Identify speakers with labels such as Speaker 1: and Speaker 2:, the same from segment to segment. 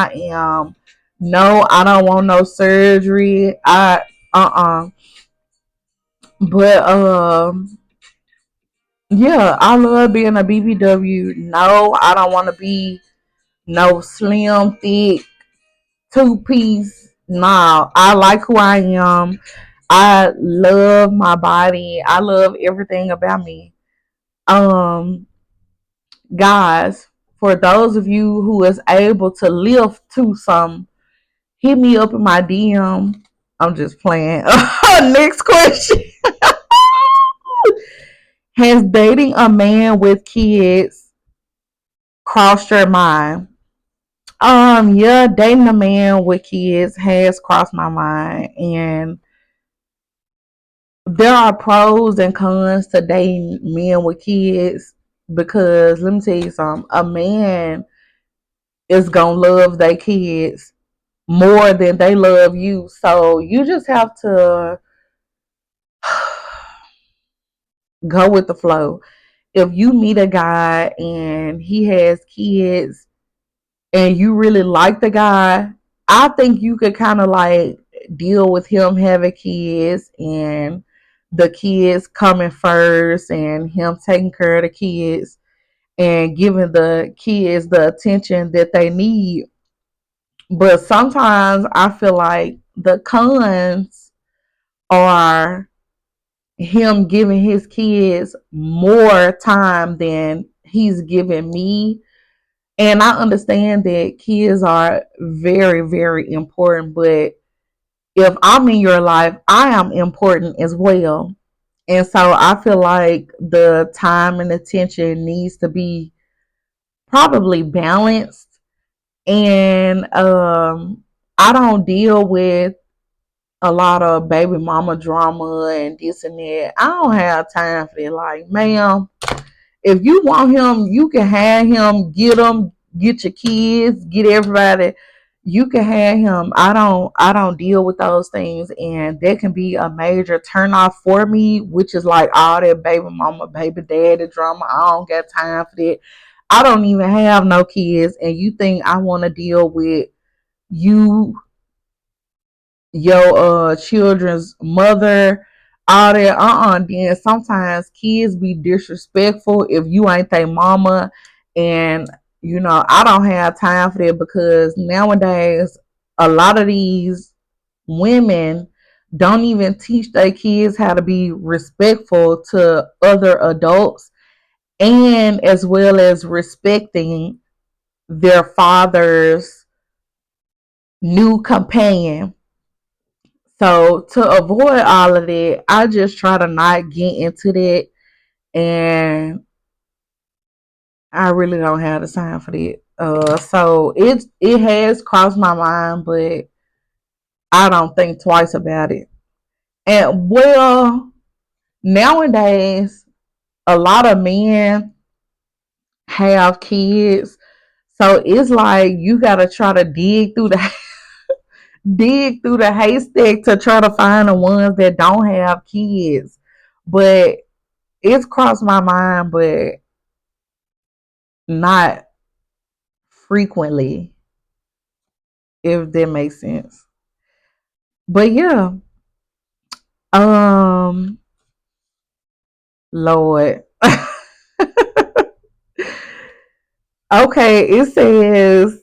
Speaker 1: I am. No, I don't want no surgery. But yeah, I love being a BBW. No, I don't want to be no slim, thick, two piece. Nah, I like who I am. I love my body. I love everything about me. Um, guys, for those of you who is able to lift to some, hit me up in my DM. I'm just playing. Next question. Has dating a man with kids crossed your mind? Yeah, dating a man with kids has crossed my mind, and there are pros and cons to dating men with kids because let me tell you something. A man is gonna love their kids more than they love you. So you just have to go with the flow. If you meet a guy and he has kids and you really like the guy, I think you could kind of like deal with him having kids and the kids coming first and him taking care of the kids and giving the kids the attention that they need. But sometimes I feel like the cons are him giving his kids more time than he's giving me. And I understand that kids are very, very important, but if I'm in your life, I am important as well. And so I feel like the time and attention needs to be probably balanced. And I don't deal with a lot of baby mama drama and this and that. I don't have time for it. Like, ma'am, if you want him, you can have him, get your kids, get everybody. You can have him. I don't deal with those things, and that can be a major turn off for me, which is like all that baby mama, baby daddy drama. I don't got time for that. I don't even have no kids, and you think I want to deal with you, your children's mother, all that. Then sometimes kids be disrespectful if you ain't their mama, and I don't have time for that because nowadays a lot of these women don't even teach their kids how to be respectful to other adults and as well as respecting their father's new companion. So to avoid all of that, I just try to not get into that, and I really don't have the time for that. So it has crossed my mind, but I don't think twice about it. And well, nowadays a lot of men have kids, so it's like you gotta try to dig through the haystack to try to find the ones that don't have kids. But it's crossed my mind, but not frequently, if that makes sense. But yeah, um, Lord. Okay, it says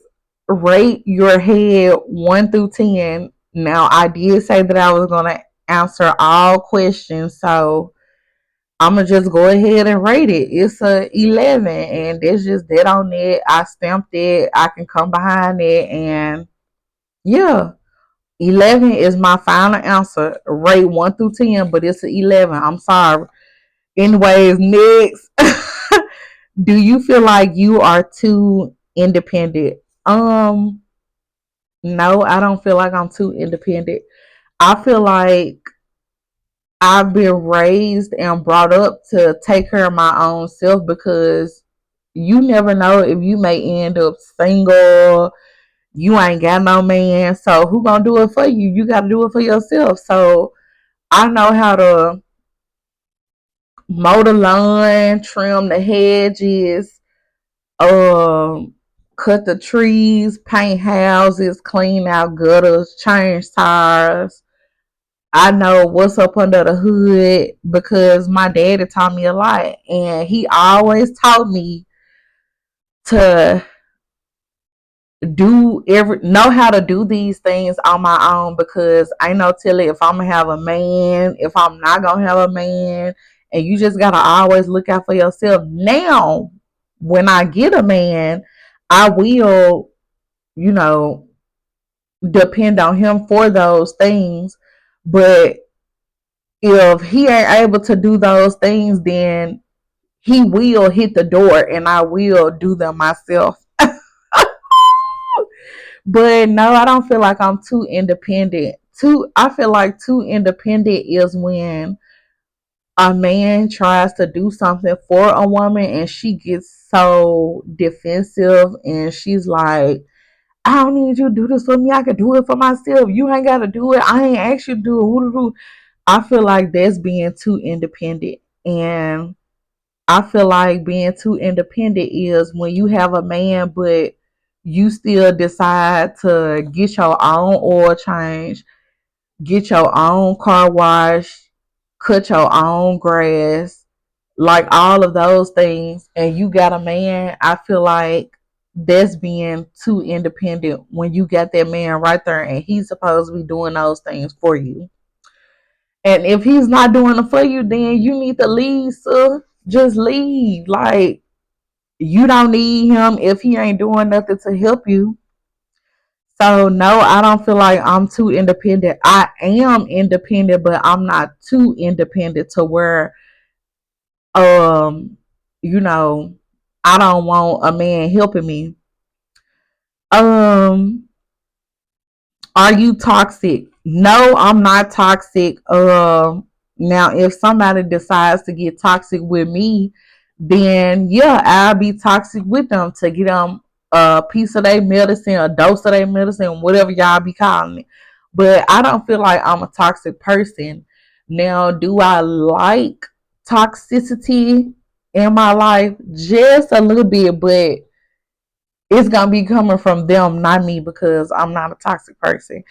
Speaker 1: rate your head 1 through 10. Now I did say that I was gonna answer all questions, so I'm gonna just go ahead and rate it. It's a 11, and there's just that on it. I stamped it. I can come behind it, and yeah, 11 is my final answer. Rate 1 through 10, but it's an 11. I'm sorry. Anyways, next. Do you feel like you are too independent? No, I don't feel like I'm too independent. I feel like I've been raised and brought up to take care of my own self because you never know if you may end up single. You ain't got no man, so who gonna do it for you? You gotta do it for yourself. So I know how to mow the lawn, trim the hedges, um, cut the trees, paint houses, clean out gutters, change tires. I know what's up under the hood because my daddy taught me a lot. And he always taught me to know how to do these things on my own, because I know till if I'm gonna have a man, if I'm not gonna have a man, and you just gotta always look out for yourself. Now, when I get a man, I will, you know, depend on him for those things. But if he ain't able to do those things, then he will hit the door and I will do them myself. But no, I don't feel like I'm too independent. I feel like too independent is when a man tries to do something for a woman and she gets so defensive and she's like, I don't need you to do this for me. I can do it for myself. You ain't got to do it. I ain't asked you to do it. I feel like that's being too independent. And I feel like being too independent is when you have a man, but you still decide to get your own oil change, get your own car wash, cut your own grass, like all of those things, and you got a man. I feel like that's being too independent when you got that man right there and he's supposed to be doing those things for you. And if he's not doing it for you, then you need to leave, so just leave. Like, you don't need him if he ain't doing nothing to help you. So no, I don't feel like I'm too independent. I am independent, but I'm not too independent to where um, you know, I don't want a man helping me. Um, Are you toxic? No, I'm not toxic. Now if somebody decides to get toxic with me, then yeah, I'll be toxic with them to get them a piece of their medicine, a dose of their medicine, whatever y'all be calling it. But I don't feel like I'm a toxic person. Now, do I like toxicity in my life? Just a little bit, but it's gonna be coming from them, not me, because I'm not a toxic person.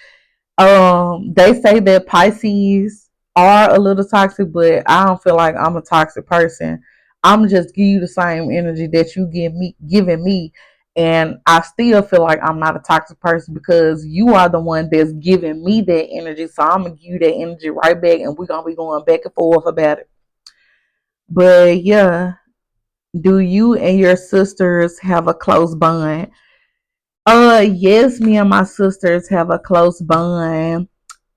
Speaker 1: They say that Pisces are a little toxic, but I don't feel like I'm a toxic person. I'm just give you the same energy that you giving me, and I still feel like I'm not a toxic person because you are the one that's giving me that energy. So I'm gonna give you that energy right back, and we're gonna be going back and forth about it. But yeah, do you and your sisters have a close bond? Yes, me and my sisters have a close bond.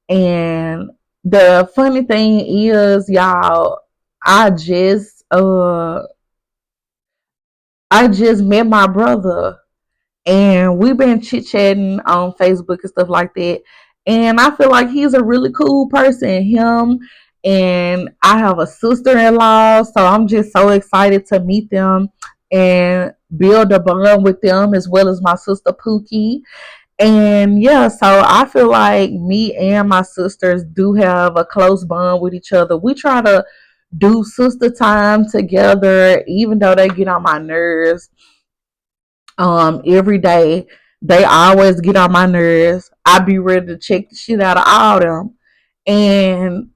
Speaker 1: And the funny thing is, y'all, I just uh I just met my brother and we've been chit chatting on Facebook and stuff like that. And I feel like he's a really cool person. Him, and I have a sister in law, so I'm just so excited to meet them and build a bond with them, as well as my sister Pookie. And yeah, so I feel like me and my sisters do have a close bond with each other. We try to do sister time together, even though they get on my nerves every day. They always get on my nerves. I be ready to check the shit out of all of them. And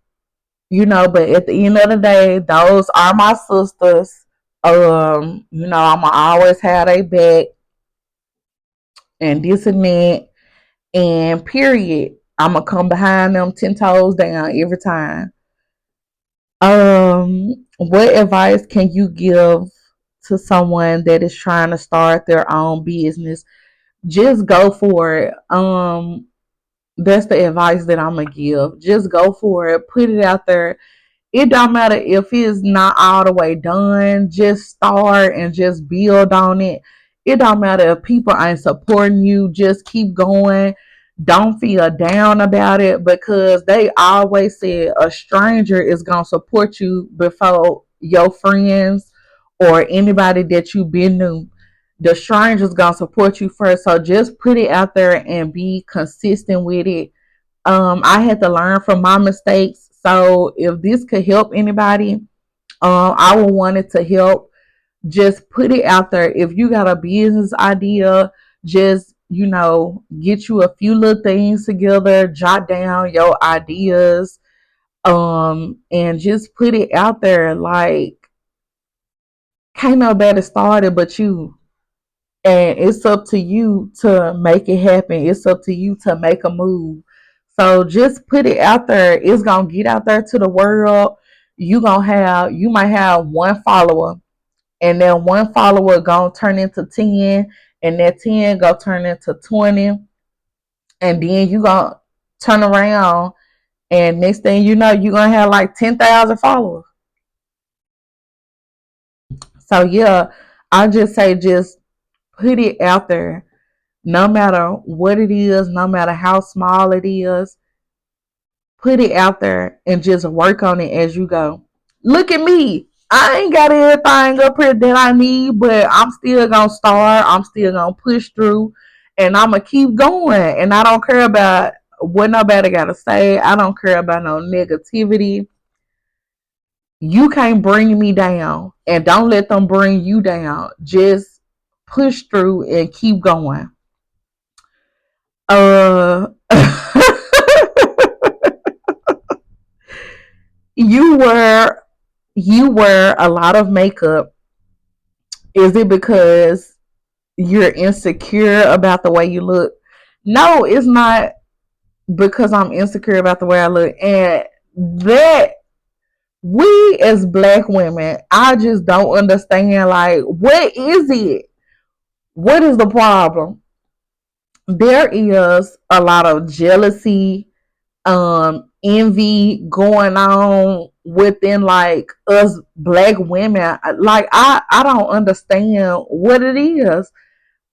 Speaker 1: but at the end of the day, those are my sisters. I'ma always have their back and this and that. And period. I'm gonna come behind them 10 toes down every time. What advice can you give to someone that is trying to start their own business? Just go for it. That's the advice that I'm gonna give. Just go for it. Put it out there. It don't matter if it's not all the way done. Just start and just build on it. It don't matter if people ain't supporting you. Just keep going. Don't feel down about it, because they always said a stranger is gonna support you before your friends or anybody that you been knew. The stranger's gonna support you first. So just put it out there and be consistent with it. I had to learn from my mistakes. So if this could help anybody, I would want it to help just put it out there. If you got a business idea, just, get you a few little things together, jot down your ideas, and just put it out there. Like, can't nobody start it but you. And it's up to you to make it happen. It's up to you to make a move. So just put it out there. It's gonna get out there to the world. You might have one follower, and then one follower gonna turn into 10, and that 10 gonna turn into 20, and then you gonna turn around, and next thing you know, you're gonna have like 10,000 followers. So yeah, I just say just put it out there. No matter what it is, no matter how small it is, put it out there and just work on it as you go. Look at me. I ain't got everything up here that I need, but I'm still gonna start. I'm still gonna push through, and I'm gonna keep going. And I don't care about what nobody gotta say. I don't care about no negativity. You can't bring me down, and don't let them bring you down. Just push through and keep going. Uh, you wear you wear a lot of makeup. Is it because you're insecure about the way you look? No, it's not because I'm insecure about the way I look. And that we as black women, I just don't understand, like, what is it? What is the problem? There is a lot of jealousy, envy going on within, like, us black women. Like, I don't understand what it is.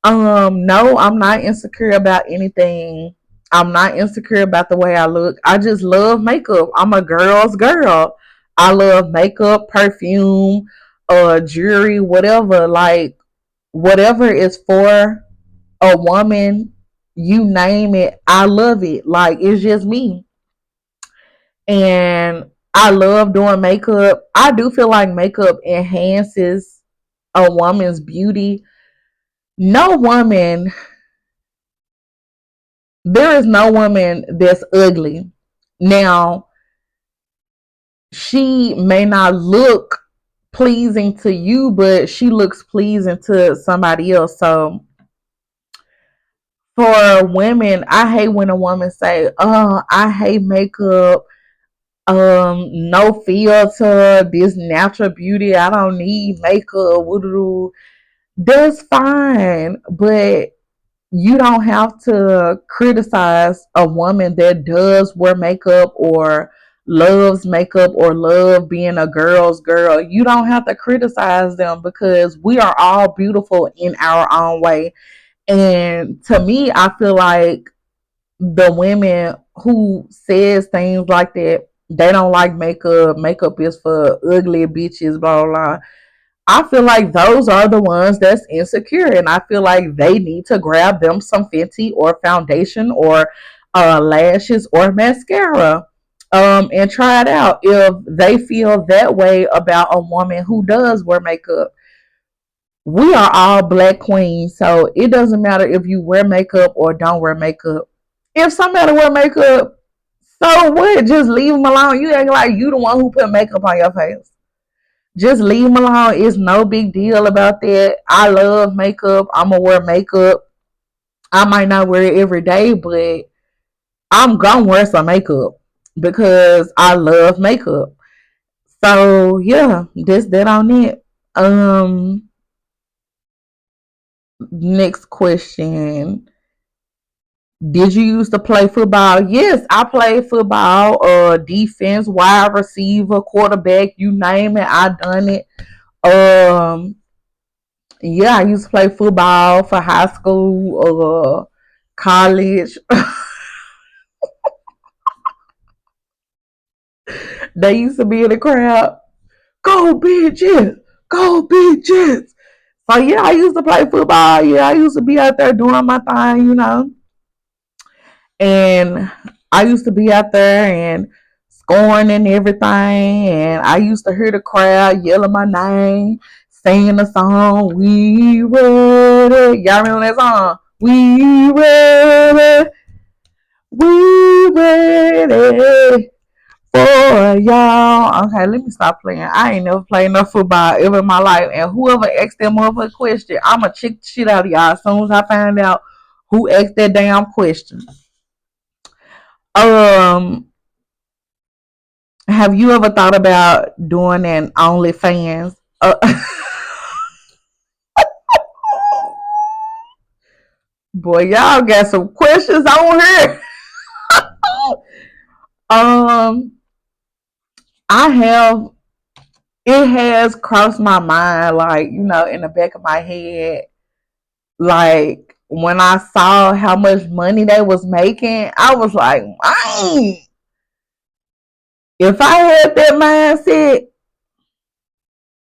Speaker 1: No, I'm not insecure about anything. I'm not insecure about the way I look. I just love makeup. I'm a girl's girl. I love makeup, perfume, jewelry, whatever. Like, whatever is for a woman, you name it, I love it. Like, it's just me. And I love doing makeup. I do feel like makeup enhances a woman's beauty. No woman, there is no woman that's ugly. Now, she may not look pleasing to you, but she looks pleasing to somebody else. So for women, I hate when a woman say, "Oh, I hate makeup. No filter, this natural beauty. I don't need makeup." Woo-doo. That's fine, but you don't have to criticize a woman that does wear makeup or loves makeup or love being a girl's girl. You don't have to criticize them because we are all beautiful in our own way. And to me, I feel like the women who says things like that, they don't like makeup. Makeup is for ugly bitches, blah, blah, blah. I feel like those are the ones that's insecure, and I feel like they need to grab them some Fenty or foundation or lashes or mascara, and try it out if they feel that way about a woman who does wear makeup. We are all black queens, so it doesn't matter if you wear makeup or don't wear makeup. If somebody wear makeup, so what? Just leave them alone. You act like you the one who put makeup on your face. Just leave them alone. It's no big deal about that. I love makeup. I'm gonna wear makeup. I might not wear it every day, but I'm gonna wear some makeup because I love makeup. So yeah, that's that on it. Next question. Did you used to play football? Yes, I played football, defense, wide receiver, quarterback, you name it, I done it. Um, yeah, I used to play football for high school, college. They used to be in the crowd. Go bitches! Go bitches! So yeah, I used to play football. Yeah, I used to be out there doing my thing. And I used to be out there and scoring and everything. And I used to hear the crowd yelling my name, singing the song, we ready. Y'all remember that song? We ready for y'all. Okay, let me stop playing. I ain't never played no football ever in my life. And whoever asked that motherfucking question, I'ma check the shit out of y'all as soon as I find out who asked that damn question. Um, have you ever thought about doing an OnlyFans? Boy, y'all got some questions on here. um, I have. It has crossed my mind, like in the back of my head. Like when I saw how much money they was making, I was like, "Man, if I had that mindset,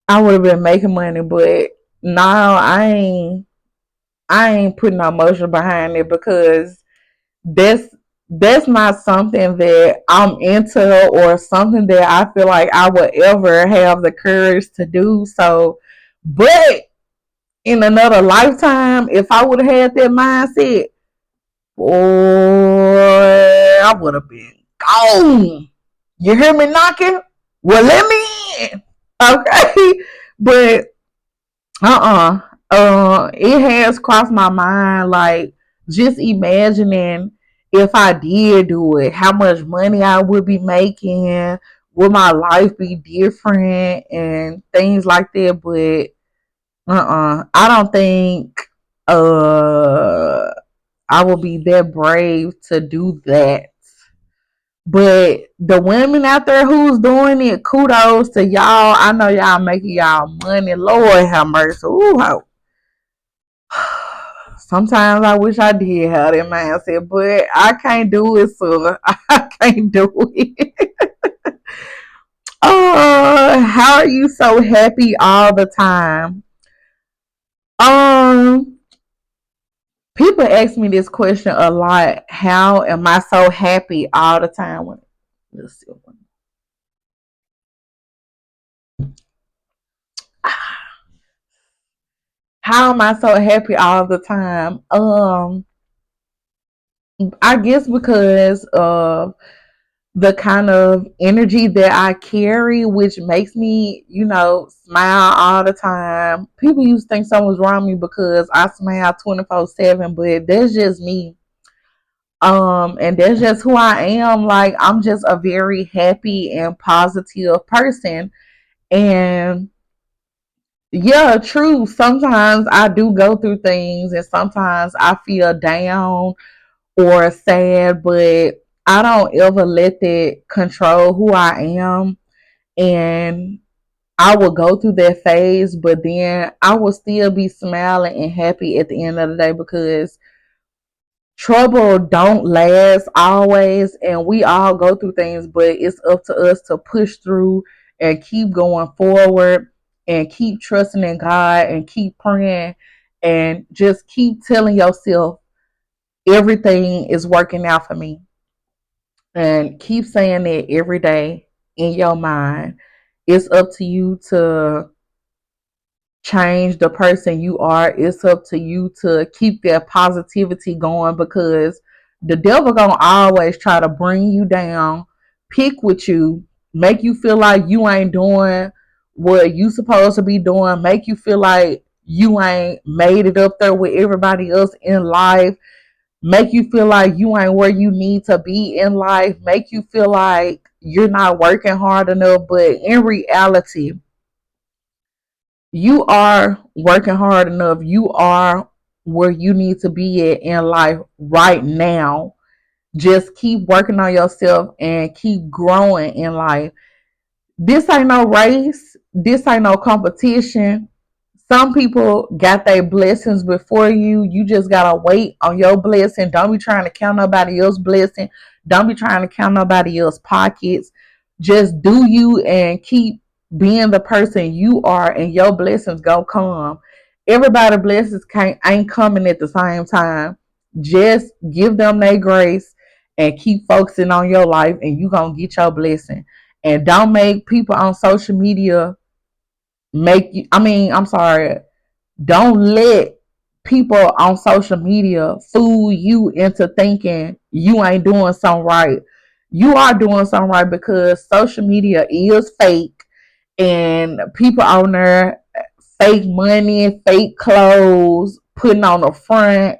Speaker 1: I would have been making money." But no, I ain't putting no motion behind it because that's that's not something that I'm into or something that I feel like I would ever have the courage to do. So, but in another lifetime, if I would have had that mindset, boy, I would have been gone. You hear me knocking? Well, let me in. Okay. But it has crossed my mind, like just imagining if I did do it, how much money I would be making, would my life be different and things like that. But I don't think uh I will be that brave to do that. But the women out there who's doing it, kudos to y'all. I know y'all making y'all money. Lord have mercy. Ooh, sometimes I wish I did have that mindset, but I can't do it, so I can't do it. Oh, how are you so happy all the time? Um, People ask me this question a lot. How am I so happy all the time? Let's see. How am I so happy all the time? I guess because of the kind of energy that I carry, which makes me, smile all the time. People used to think something was wrong with me because I smile 24/7, but that's just me. And that's just who I am. Like, I'm just a very happy and positive person. And yeah, true. Sometimes I do go through things and sometimes I feel down or sad, but I don't ever let that control who I am. And I will go through that phase, but then I will still be smiling and happy at the end of the day because trouble don't last always, and we all go through things, but it's up to us to push through and keep going forward and keep trusting in God and keep praying and just keep telling yourself everything is working out for me, and keep saying it every day in your mind. It's up to you to change the person you are. It's up to you to keep that positivity going because the devil gonna always try to bring you down, pick with you, make you feel like you ain't doing what you supposed to be doing, make you feel like you ain't made it up there with everybody else in life, make you feel like you ain't where you need to be in life, make you feel like you're not working hard enough. But in reality, you are working hard enough. You are where you need to be at in life right now. Just keep working on yourself and keep growing in life. This ain't no race. This ain't no competition. Some people got their blessings before you. You just gotta wait on your blessing. Don't be trying to count nobody else's blessing. Don't be trying to count nobody else's pockets. Just do you and keep being the person you are, and your blessings gonna come. Everybody blessings can't ain't coming at the same time. Just give them their grace and keep focusing on your life, and you gonna get your blessing. And don't make people on social media make you, I mean, I'm sorry, don't let people on social media fool you into thinking you ain't doing something right. You are doing something right because social media is fake and people on there fake money, fake clothes, putting on the front.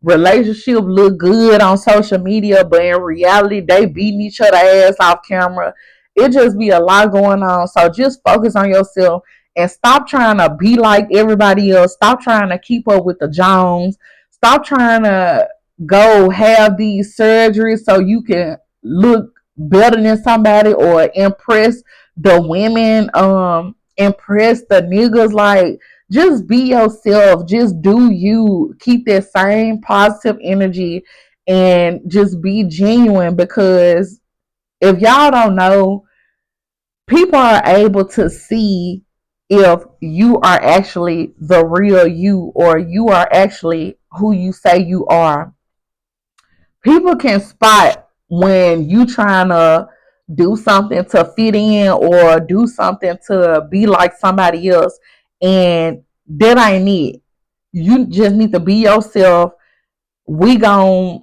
Speaker 1: Relationship look good on social media, but in reality, they beating each other ass off camera. It just be a lot going on. So just focus on yourself and stop trying to be like everybody else. Stop trying to keep up with the Jones. Stop trying to go have these surgeries so you can look better than somebody or impress the women, impress the niggas. Like, just be yourself, just do you, keep that same positive energy and just be genuine, because if y'all don't know, people are able to see if you are actually the real you or you are actually who you say you are. People can spot when you trying to do something to fit in or do something to be like somebody else, and that ain't it. You just need to be yourself. We gonna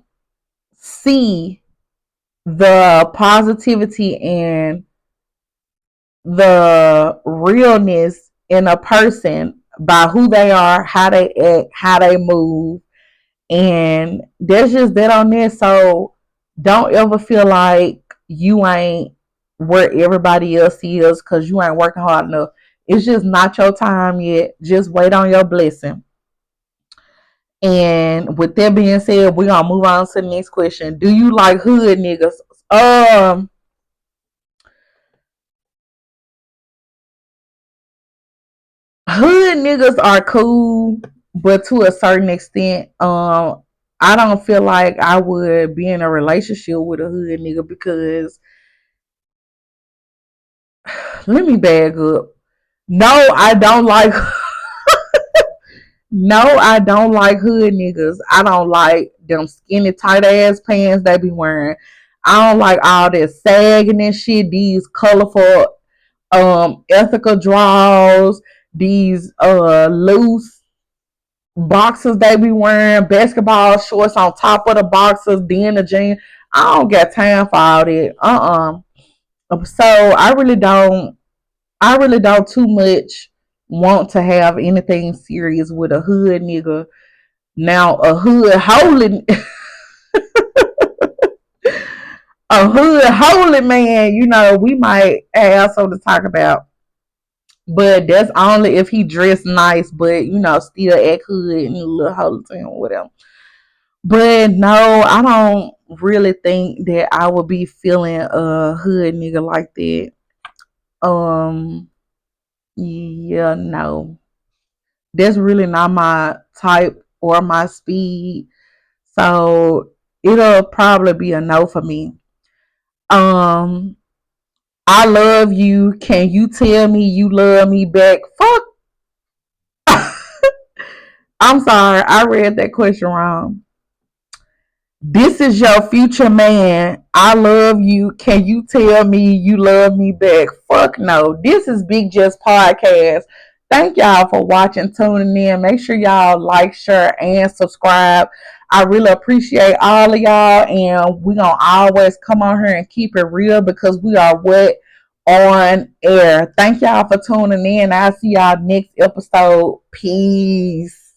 Speaker 1: see the positivity and the realness in a person by who they are, how they act, how they move, and there's just that on there. So don't ever feel like you ain't where everybody else is because you ain't working hard enough. It's just not your time yet. Just wait on your blessing. And with that being said, we're gonna move on to the next question. Do you like hood niggas? Um, Hood niggas are cool, but to a certain extent. I don't feel like I would be in a relationship with a hood nigga because let me bag up. No, I don't like no, I don't like hood niggas. I don't like them skinny tight ass pants they be wearing. I don't like all this sagging and shit, these colorful ethical draws, these loose boxers they be wearing, basketball shorts on top of the boxers, then the jeans. I don't got time for all that. So I really don't too much want to have anything serious with a hood nigga. Now a hood holy man, we might have something to talk about. But that's only if he dressed nice, but still act hood and a little holy to him, whatever. But no, I don't really think that I would be feeling a hood nigga like that. Um, yeah, no, that's really not my type or my speed. So it'll probably be a no for me. Um, I love you. Can you tell me you love me back? Fuck. I'm sorry, I read that question wrong. This is your future man. I love you. Can you tell me you love me back? Fuck no. This is Big Just Podcast. Thank y'all for watching, tuning in. Make sure y'all like, share, and subscribe. I really appreciate all of y'all. And we're going to always come on here and keep it real because we are what? On air. Thank y'all for tuning in. I'll see y'all next episode. Peace.